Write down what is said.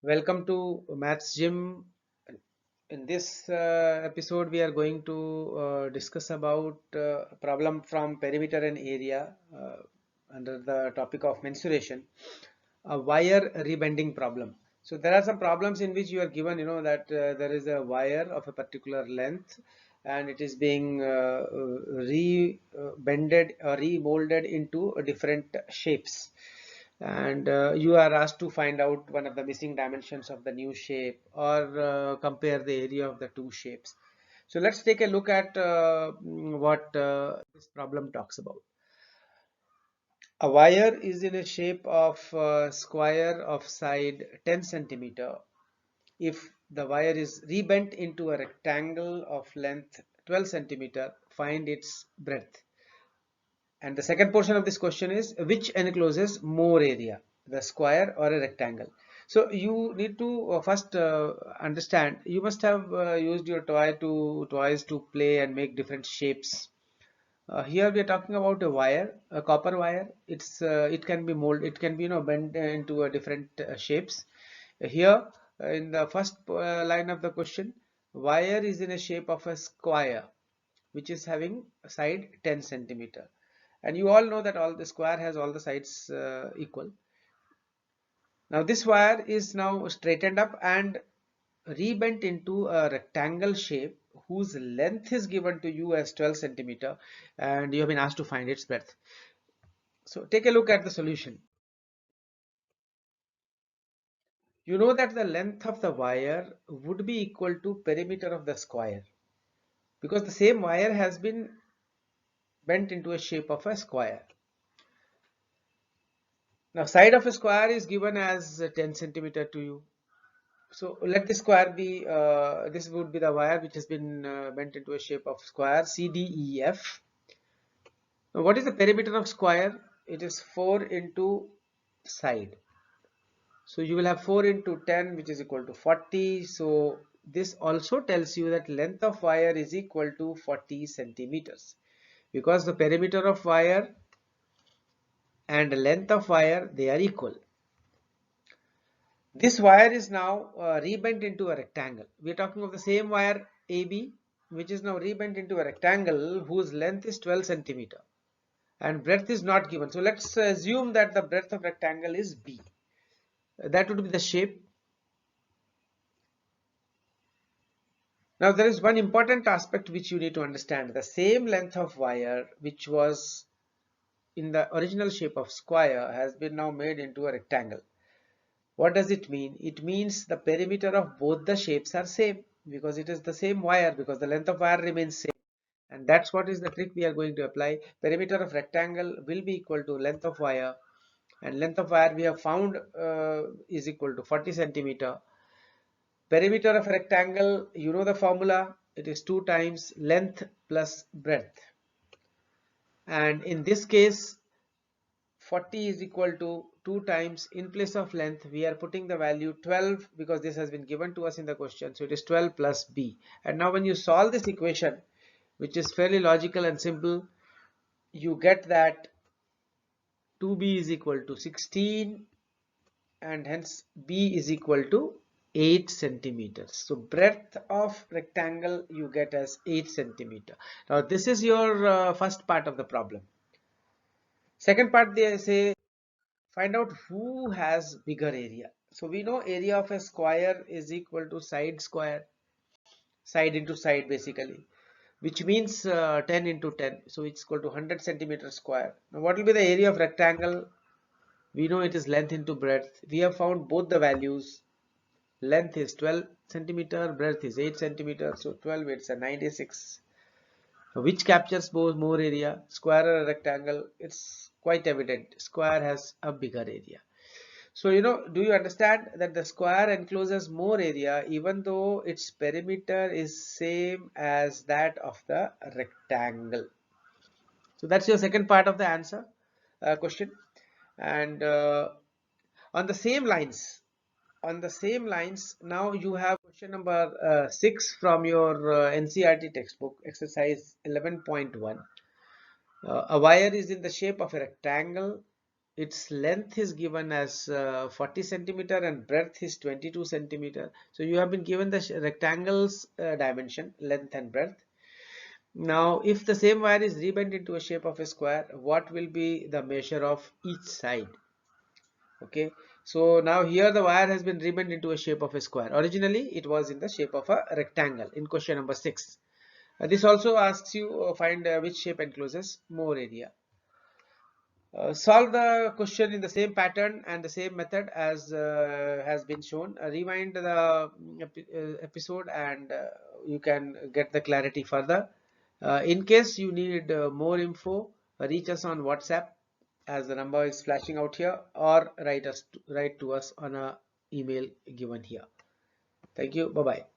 Welcome to Maths Gym. In this episode, we are going to discuss about problem from perimeter and area under the topic of mensuration, a wire rebending problem. So there are some problems in which you are given, that there is a wire of a particular length and it is being re-bended or re-molded into different shapes, and you are asked to find out one of the missing dimensions of the new shape or compare the area of the two shapes. So let's take a look at what this problem talks about. A wire is in a shape of square of side 10 centimeter. If the wire is rebent into a rectangle of length 12 centimeter, find its breadth. And the second portion of this question is which encloses more area, the square or a rectangle? So you need to first understand, you must have used your toys to play and make different shapes. Here we are talking about a wire, a copper wire. It can be molded, it can be bent into a different shapes. Here in the first line of the question, wire is in a shape of a square which is having side 10 centimeter, and you all know that all the square has all the sides equal. Now this wire is now straightened up and rebent into a rectangle shape whose length is given to you as 12 centimeter, and you have been asked to find its breadth. So take a look at the solution. You know that the length of the wire would be equal to perimeter of the square, because the same wire has been bent into a shape of a square. Now side of a square is given as 10 centimeter to you. So let the square be, this would be the wire which has been bent into a shape of square CDEF. Now what is the perimeter of square? It is 4 into side. So you will have 4 into 10, which is equal to 40. So this also tells you that length of wire is equal to 40 centimeters, because the perimeter of wire and length of wire, they are equal. This wire is now rebent into a rectangle. We are talking of the same wire AB, which is now rebent into a rectangle whose length is 12 centimeter and breadth is not given. So let's assume that the breadth of rectangle is B. That would be the shape. Now there is one important aspect which you need to understand. The same length of wire which was in the original shape of square has been now made into a rectangle. What does it mean? It means the perimeter of both the shapes are same, because it is the same wire, because the length of wire remains same. And that's what is the trick we are going to apply. Perimeter of rectangle will be equal to length of wire, and length of wire we have found is equal to 40 centimeter. Perimeter of rectangle, you know the formula, it is 2 times length plus breadth. And in this case, 40 is equal to 2 times, in place of length we are putting the value 12, because this has been given to us in the question. So it is 12 plus b. And now when you solve this equation, which is fairly logical and simple, you get that 2b is equal to 16, and hence b is equal to 8 centimeters. So breadth of rectangle you get as 8 centimeter. Now this is your first part of the problem. Second part, they say find out who has bigger area. So we know area of a square is equal to side square, side into side basically, which means 10 into 10. So it's equal to 100 centimeter square. Now what will be the area of rectangle? We know it is length into breadth. We have found both the values. Length is 12 centimeter, breadth is 8 centimeter. So 12, it's a 96. Which captures more area, square or rectangle? It's quite evident. Square has a bigger area. So, do you understand that the square encloses more area even though its perimeter is same as that of the rectangle? So that's your second part of the answer question. And on the same lines, now you have question number 6 from your NCERT textbook, exercise 11.1. A wire is in the shape of a rectangle its length is given as 40 centimeter and breadth is 22 centimeter. So you have been given the rectangle's dimension, length and breadth. Now if the same wire is rebent into a shape of a square, what will be the measure of each side? Okay, so now here the wire has been rebent into a shape of a square. Originally it was in the shape of a rectangle in question number 6. This also asks you find which shape encloses more area. Solve the question in the same pattern and the same method as has been shown. Rewind the episode and you can get the clarity further. In case you need more info, reach us on WhatsApp as the number is flashing out here, or write to us on a email given here. Thank you. Bye bye.